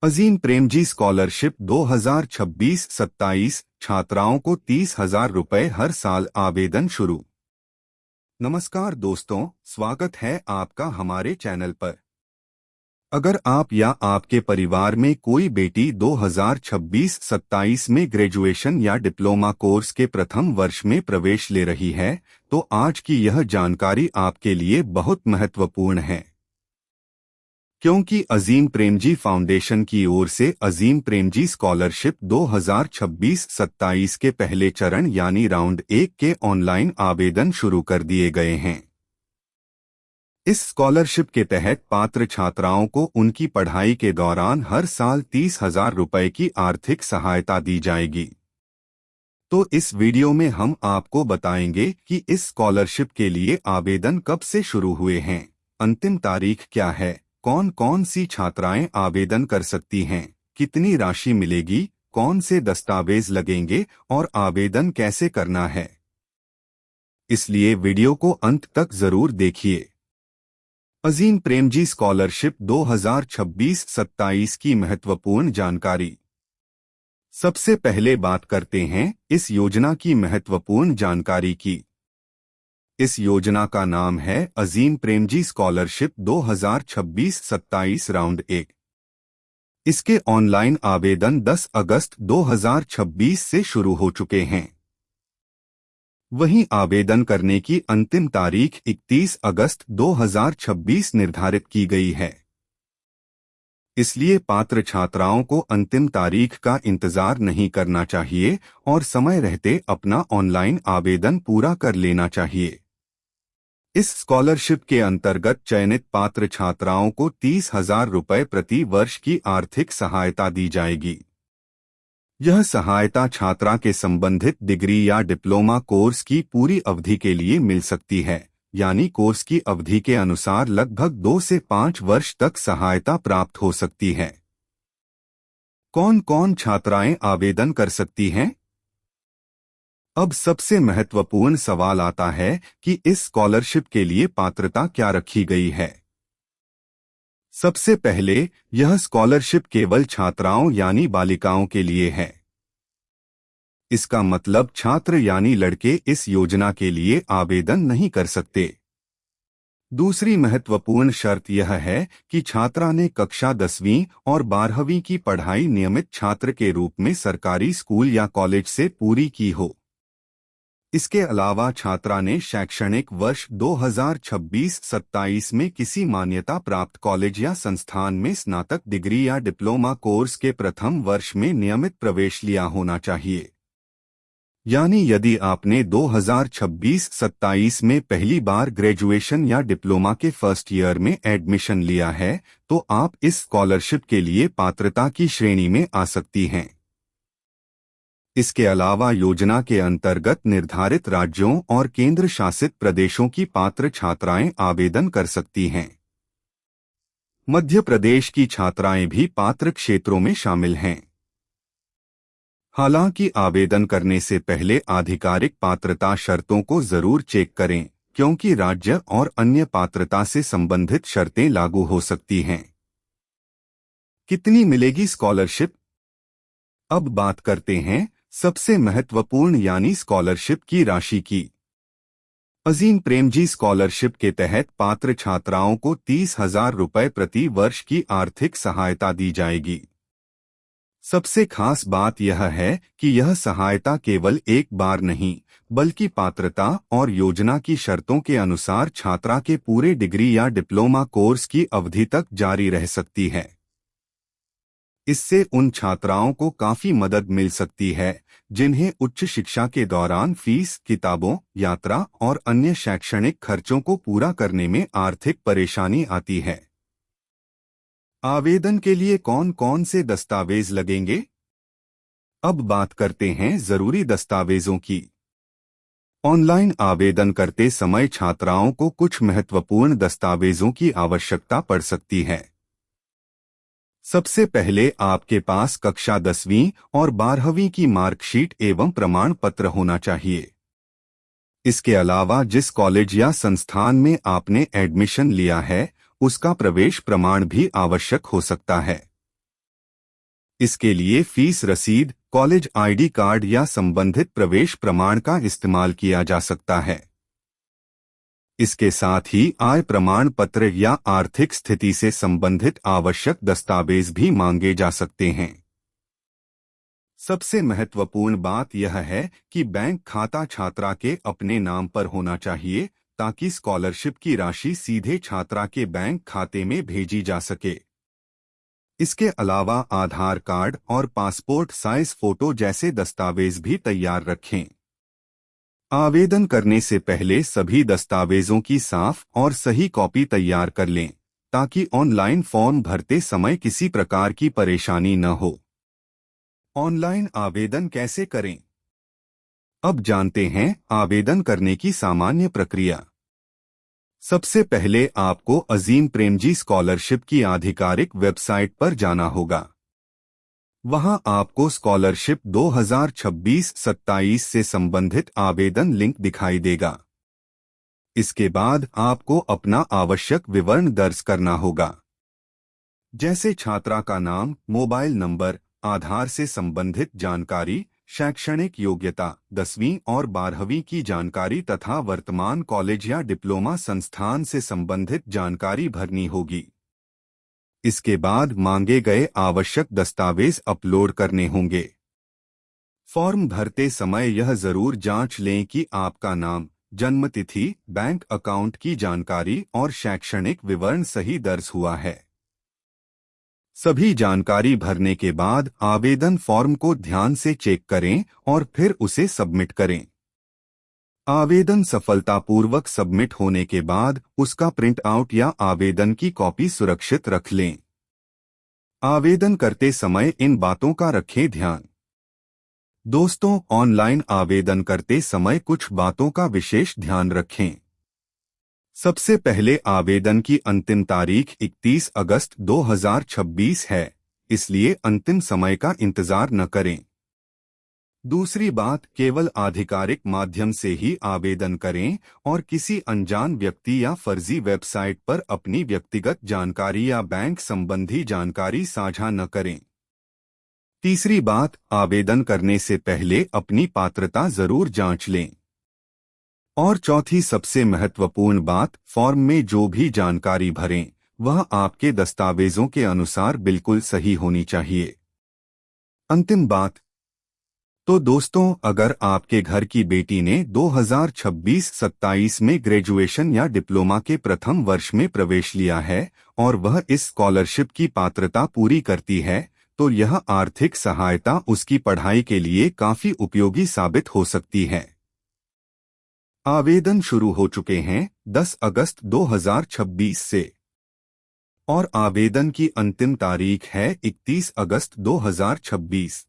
Azim Premji scholarship 2026-27 छात्राओं को 30,000 रुपये हर साल आवेदन शुरू। नमस्कार दोस्तों, स्वागत है आपका हमारे चैनल पर। अगर आप या आपके परिवार में कोई बेटी 2026-27 में ग्रेजुएशन या डिप्लोमा कोर्स के प्रथम वर्ष में प्रवेश ले रही है, तो आज की यह जानकारी आपके लिए बहुत महत्वपूर्ण है, क्योंकि अजीम प्रेमजी फाउंडेशन की ओर से अजीम प्रेमजी स्कॉलरशिप 2026-27 के पहले चरण यानी राउंड 1 के ऑनलाइन आवेदन शुरू कर दिए गए हैं। इस स्कॉलरशिप के तहत पात्र छात्राओं को उनकी पढ़ाई के दौरान हर साल 30,000 रुपये की आर्थिक सहायता दी जाएगी। तो इस वीडियो में हम आपको बताएंगे कि इस स्कॉलरशिप के लिए आवेदन कब से शुरू हुए हैं, अंतिम तारीख क्या है, कौन कौन सी छात्राएं आवेदन कर सकती हैं, कितनी राशि मिलेगी, कौन से दस्तावेज लगेंगे और आवेदन कैसे करना है। इसलिए वीडियो को अंत तक जरूर देखिए। अजीम प्रेमजी स्कॉलरशिप 2026-27 की महत्वपूर्ण जानकारी। सबसे पहले बात करते हैं इस योजना की महत्वपूर्ण जानकारी की। इस योजना का नाम है अजीम प्रेमजी स्कॉलरशिप 2026-27 राउंड 1। इसके ऑनलाइन आवेदन 10 अगस्त 2026 से शुरू हो चुके हैं। वहीं आवेदन करने की अंतिम तारीख 31 अगस्त 2026 निर्धारित की गई है। इसलिए पात्र छात्राओं को अंतिम तारीख का इंतजार नहीं करना चाहिए और समय रहते अपना ऑनलाइन आवेदन पूरा कर लेना चाहिए। इस स्कॉलरशिप के अंतर्गत चयनित पात्र छात्राओं को 30,000 रुपये प्रति वर्ष की आर्थिक सहायता दी जाएगी। यह सहायता छात्रा के संबंधित डिग्री या डिप्लोमा कोर्स की पूरी अवधि के लिए मिल सकती है, यानी कोर्स की अवधि के अनुसार लगभग 2 से 5 वर्ष तक सहायता प्राप्त हो सकती है। कौन कौन छात्राएं आवेदन कर सकती हैं? अब सबसे महत्वपूर्ण सवाल आता है कि इस स्कॉलरशिप के लिए पात्रता क्या रखी गई है। सबसे पहले, यह स्कॉलरशिप केवल छात्राओं यानी बालिकाओं के लिए है। इसका मतलब छात्र यानी लड़के इस योजना के लिए आवेदन नहीं कर सकते। दूसरी महत्वपूर्ण शर्त यह है कि छात्रा ने कक्षा 10वीं और 12वीं की पढ़ाई नियमित छात्र के रूप में सरकारी स्कूल या कॉलेज से पूरी की हो। इसके अलावा छात्रा ने शैक्षणिक वर्ष 2026-27 में किसी मान्यता प्राप्त कॉलेज या संस्थान में स्नातक डिग्री या डिप्लोमा कोर्स के प्रथम वर्ष में नियमित प्रवेश लिया होना चाहिए। यानी यदि आपने 2026-27 में पहली बार ग्रेजुएशन या डिप्लोमा के फर्स्ट ईयर में एडमिशन लिया है, तो आप इस स्कॉलरशिप के लिए पात्रता की श्रेणी में आ सकती हैं। इसके अलावा योजना के अंतर्गत निर्धारित राज्यों और केंद्र शासित प्रदेशों की पात्र छात्राएं आवेदन कर सकती हैं। मध्य प्रदेश की छात्राएं भी पात्र क्षेत्रों में शामिल हैं। हालांकि आवेदन करने से पहले आधिकारिक पात्रता शर्तों को जरूर चेक करें, क्योंकि राज्य और अन्य पात्रता से संबंधित शर्तें लागू हो सकती हैं। कितनी मिलेगी स्कॉलरशिप? अब बात करते हैं सबसे महत्वपूर्ण यानी स्कॉलरशिप की राशि की। अजीम प्रेमजी स्कॉलरशिप के तहत पात्र छात्राओं को 30,000 रुपये प्रति वर्ष की आर्थिक सहायता दी जाएगी। सबसे खास बात यह है कि यह सहायता केवल एक बार नहीं, बल्कि पात्रता और योजना की शर्तों के अनुसार छात्रा के पूरे डिग्री या डिप्लोमा कोर्स की अवधि तक जारी रह सकती है। इससे उन छात्राओं को काफी मदद मिल सकती है जिन्हें उच्च शिक्षा के दौरान फीस, किताबों, यात्रा और अन्य शैक्षणिक खर्चों को पूरा करने में आर्थिक परेशानी आती है। आवेदन के लिए कौन कौन से दस्तावेज लगेंगे? अब बात करते हैं जरूरी दस्तावेजों की। ऑनलाइन आवेदन करते समय छात्राओं को कुछ महत्वपूर्ण दस्तावेजों की आवश्यकता पड़ सकती है। सबसे पहले आपके पास कक्षा 10वीं और 12वीं की मार्कशीट एवं प्रमाण पत्र होना चाहिए। इसके अलावा जिस कॉलेज या संस्थान में आपने एडमिशन लिया है, उसका प्रवेश प्रमाण भी आवश्यक हो सकता है। इसके लिए फीस रसीद, कॉलेज आईडी कार्ड या संबंधित प्रवेश प्रमाण का इस्तेमाल किया जा सकता है। इसके साथ ही आय प्रमाण पत्र या आर्थिक स्थिति से संबंधित आवश्यक दस्तावेज भी मांगे जा सकते हैं। सबसे महत्वपूर्ण बात यह है कि बैंक खाता छात्रा के अपने नाम पर होना चाहिए ताकि स्कॉलरशिप की राशि सीधे छात्रा के बैंक खाते में भेजी जा सके। इसके अलावा आधार कार्ड और पासपोर्ट साइज फोटो जैसे दस्तावेज भी तैयार रखें। आवेदन करने से पहले सभी दस्तावेजों की साफ और सही कॉपी तैयार कर लें ताकि ऑनलाइन फॉर्म भरते समय किसी प्रकार की परेशानी न हो। ऑनलाइन आवेदन कैसे करें? अब जानते हैं आवेदन करने की सामान्य प्रक्रिया। सबसे पहले आपको अजीम प्रेमजी स्कॉलरशिप की आधिकारिक वेबसाइट पर जाना होगा। वहां आपको स्कॉलरशिप 2026-27 से संबंधित आवेदन लिंक दिखाई देगा। इसके बाद आपको अपना आवश्यक विवरण दर्ज करना होगा, जैसे छात्रा का नाम, मोबाइल नंबर, आधार से संबंधित जानकारी, शैक्षणिक योग्यता, 10वीं और 12वीं की जानकारी तथा वर्तमान कॉलेज या डिप्लोमा संस्थान से संबंधित जानकारी भरनी होगी। इसके बाद मांगे गए आवश्यक दस्तावेज अपलोड करने होंगे। फॉर्म भरते समय यह जरूर जांच लें कि आपका नाम, जन्म तिथि, बैंक अकाउंट की जानकारी और शैक्षणिक विवरण सही दर्ज हुआ है। सभी जानकारी भरने के बाद आवेदन फॉर्म को ध्यान से चेक करें और फिर उसे सबमिट करें। आवेदन सफलतापूर्वक सबमिट होने के बाद उसका प्रिंट आउट या आवेदन की कॉपी सुरक्षित रख लें। आवेदन करते समय इन बातों का रखें ध्यान। दोस्तों, ऑनलाइन आवेदन करते समय कुछ बातों का विशेष ध्यान रखें। सबसे पहले आवेदन की अंतिम तारीख 31 अगस्त 2026 है, इसलिए अंतिम समय का इंतजार न करें। दूसरी बात, केवल आधिकारिक माध्यम से ही आवेदन करें और किसी अनजान व्यक्ति या फर्जी वेबसाइट पर अपनी व्यक्तिगत जानकारी या बैंक संबंधी जानकारी साझा न करें। तीसरी बात, आवेदन करने से पहले अपनी पात्रता जरूर जांच लें। और चौथी सबसे महत्वपूर्ण बात, फॉर्म में जो भी जानकारी भरें वह आपके दस्तावेजों के अनुसार बिल्कुल सही होनी चाहिए। अंतिम बात, तो दोस्तों, अगर आपके घर की बेटी ने 2026-27 में ग्रेजुएशन या डिप्लोमा के प्रथम वर्ष में प्रवेश लिया है और वह इस स्कॉलरशिप की पात्रता पूरी करती है, तो यह आर्थिक सहायता उसकी पढ़ाई के लिए काफी उपयोगी साबित हो सकती है। आवेदन शुरू हो चुके हैं 10 अगस्त 2026 से और आवेदन की अंतिम तारीख है 31 अगस्त 2026।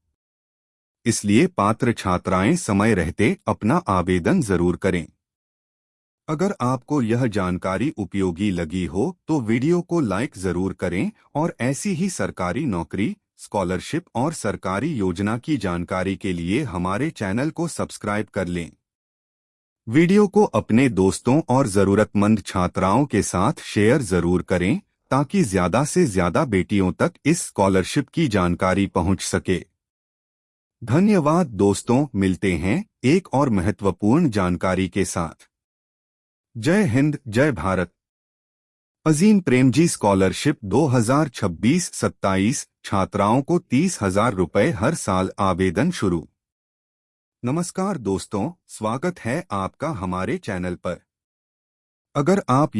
इसलिए पात्र छात्राएं समय रहते अपना आवेदन जरूर करें। अगर आपको यह जानकारी उपयोगी लगी हो तो वीडियो को लाइक जरूर करें और ऐसी ही सरकारी नौकरी, स्कॉलरशिप और सरकारी योजना की जानकारी के लिए हमारे चैनल को सब्सक्राइब कर लें। वीडियो को अपने दोस्तों और जरूरतमंद छात्राओं के साथ शेयर जरूर करें ताकि ज्यादा से ज्यादा बेटियों तक इस स्कॉलरशिप की जानकारी पहुंच सके। धन्यवाद दोस्तों, मिलते हैं एक और महत्वपूर्ण जानकारी के साथ। जय हिंद, जय भारत। अजीम प्रेमजी स्कॉलरशिप 2026-27 छात्राओं को 30,000 रुपए हर साल, आवेदन शुरू। नमस्कार दोस्तों, स्वागत है आपका हमारे चैनल पर। अगर आप